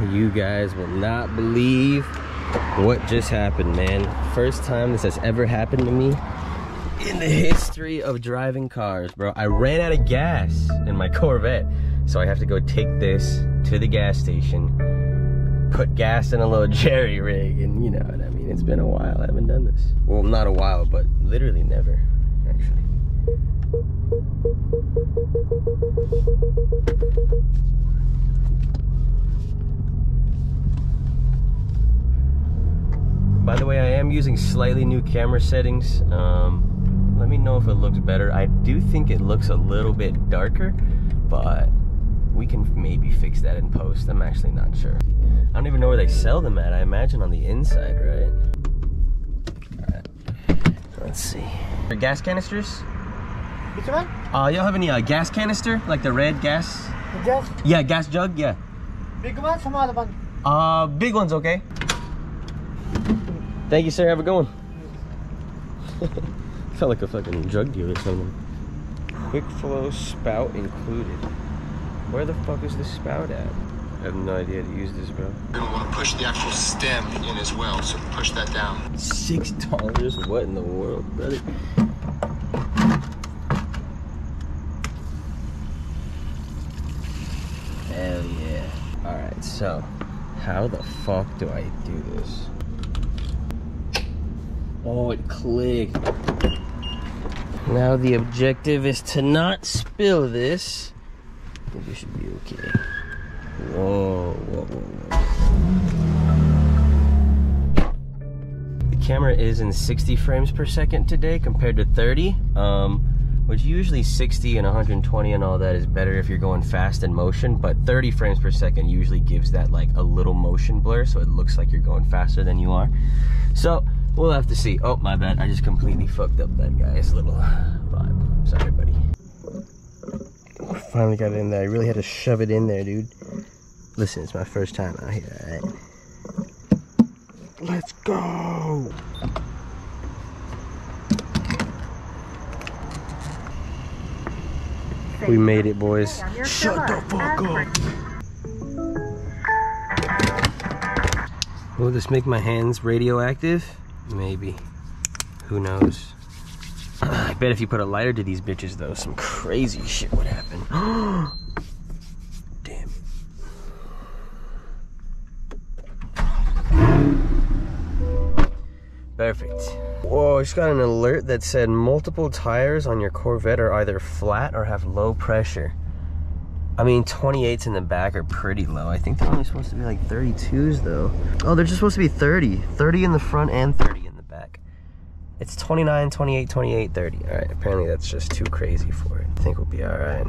You guys will not believe what just happened, man. First time this has ever happened to me in the history of driving cars, bro. I ran out of gas in my Corvette, so I have to go take this to the gas station, put gas in a little jerry rig, and you know what I mean. It's been a while. I haven't done this. Well, not a while, but literally never, actually. By the way, I am using slightly new camera settings. Let me know if it looks better. I do think it looks a little bit darker, but we can maybe fix that in post. I'm actually not sure. I don't even know where they sell them at. I imagine on the inside, right? Alright, let's see. For gas canisters? Which one? Y'all have any gas canister? Like the red gas? The gas? Yeah, gas jug, yeah. Big one, small one? Big one's okay. Thank you, sir. Have a good one. Felt like a fucking drug dealer or something. Quick flow spout included. Where the fuck is the spout at? I have no idea how to use this, bro. You're gonna want to push the actual stem in as well, so push that down. $6? What in the world, brother? Hell yeah. Alright, so how the fuck do I do this? Oh, it clicked. Now the objective is to not spill this. I think we should be okay. Whoa, whoa, whoa, whoa. The camera is in 60 frames per second today compared to 30. Which usually 60 and 120 and all that is better if you're going fast in motion, but 30 frames per second usually gives that like a little motion blur, so it looks like you're going faster than you are. So we'll have to see. Oh, my bad. I just completely fucked up that guy's little vibe. Sorry, buddy. Finally got it in there. I really had to shove it in there, dude. Listen, it's my first time out here, alright? Let's go! We made it, boys. Shut the fuck up! Will this make my hands radioactive? Maybe. Who knows? I bet if you put a lighter to these bitches, though, some crazy shit would happen. Damn. Perfect. Whoa, I just got an alert that said multiple tires on your Corvette are either flat or have low pressure. I mean, 28s in the back are pretty low. I think they're only supposed to be like 32s, though. Oh, they're just supposed to be 30. 30 in the front and 30 in the back. It's 29, 28, 28, 30. All right, apparently that's just too crazy for it. I think we'll be all right.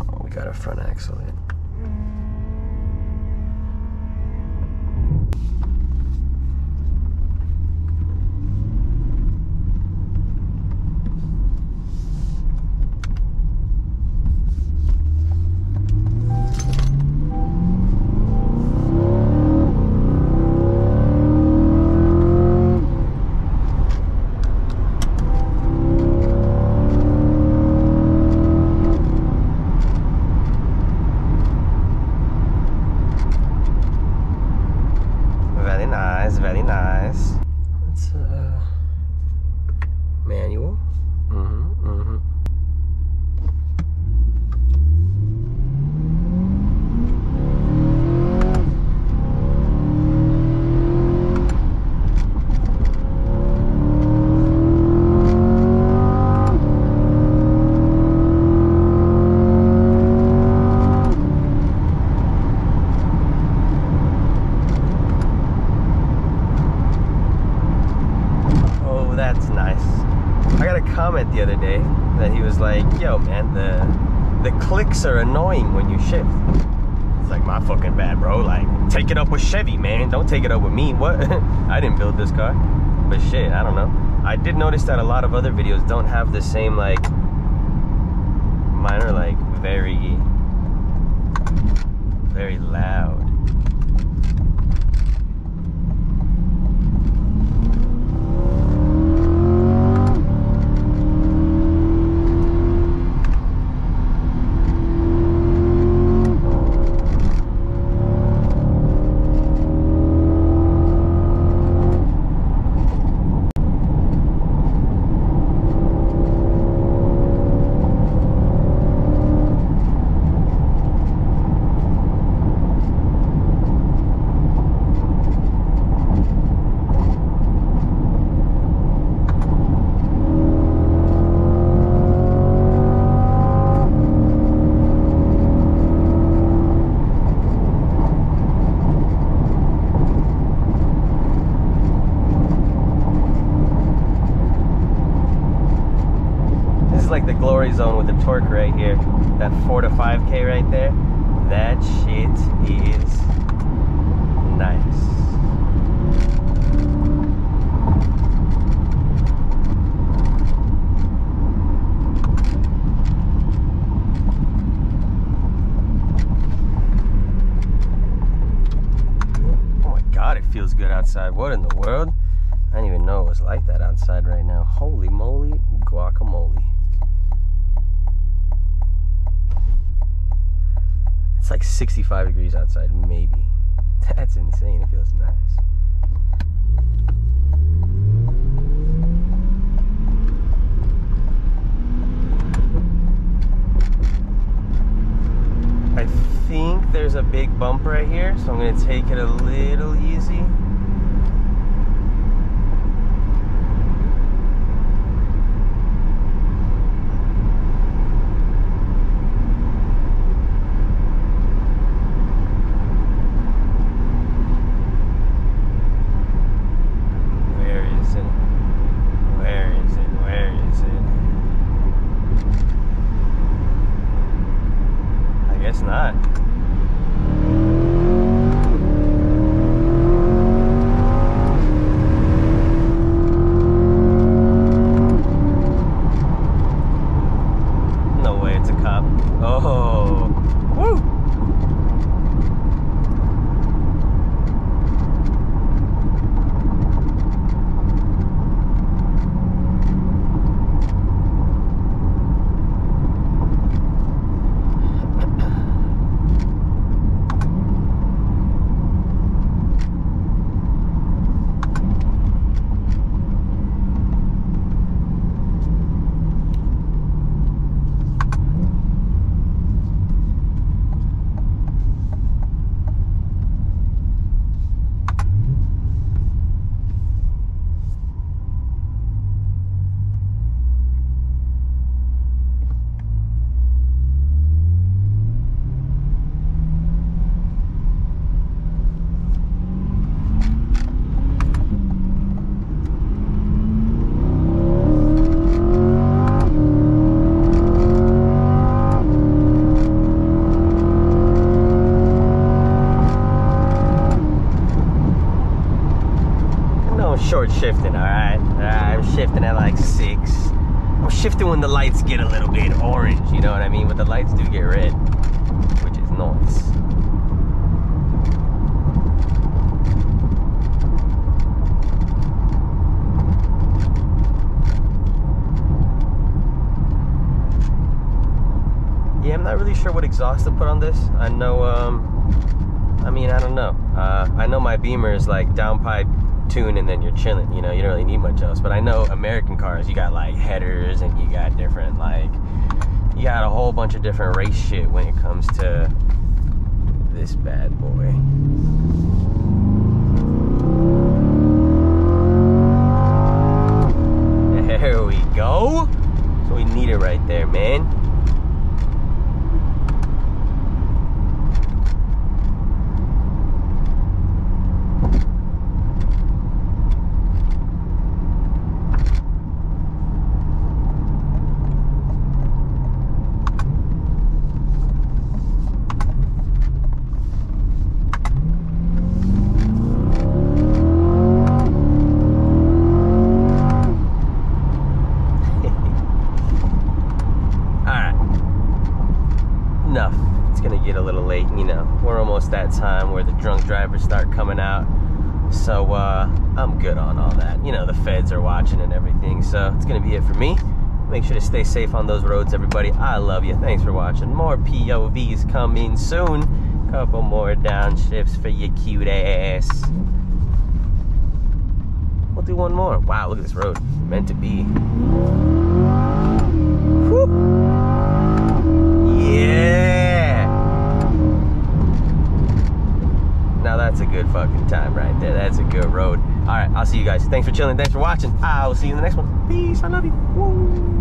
Oh, we got a front axle in. Very nice. It's manual. That's nice. I got a comment the other day that he was like, yo man, the clicks are annoying when you shift. It's like, my fucking bad, bro. Like, take it up with Chevy, man. Don't take it up with me. What? I didn't build this car. But shit, I don't know. I did notice that a lot of other videos don't have the same, like, mine are like very loud. is like the glory zone with the torque right here. That 4 to 5K right there. That shit is nice. Oh my God, it feels good outside. What in the world? I didn't even know it was like that outside right now. Holy moly, guacamole. It's like 65 degrees outside, maybe. That's insane, it feels nice. I think there's a big bump right here, so I'm gonna take it a little easy. Not. No way, it's a cop. Oh, woo! Short shifting, alright? I'm shifting at like 6. I'm shifting when the lights get a little bit orange, you know what I mean? But the lights do get red, which is nice. Yeah, I'm not really sure what exhaust to put on this. I know, I mean, I don't know. I know my Beamer is like downpipe tune and then you're chilling, you know, you don't really need much else. But I know American cars, you got like headers and you got different, like, you got a whole bunch of different race shit when it comes to this bad boy. There we go. So we need it right there, man. That time where the drunk drivers start coming out, so I'm good on all that. You know, the feds are watching and everything, so it's gonna be it for me. Make sure to stay safe on those roads, everybody. I love you. Thanks for watching. More POVs coming soon. Couple more downshifts for your cute ass. We'll do one more. Wow, look at this road. Meant to be. Whew. Yeah. Now that's a good fucking time right there. That's a good road. All right, I'll see you guys. Thanks for chilling. Thanks for watching. I will see you in the next one. Peace. I love you. Woo.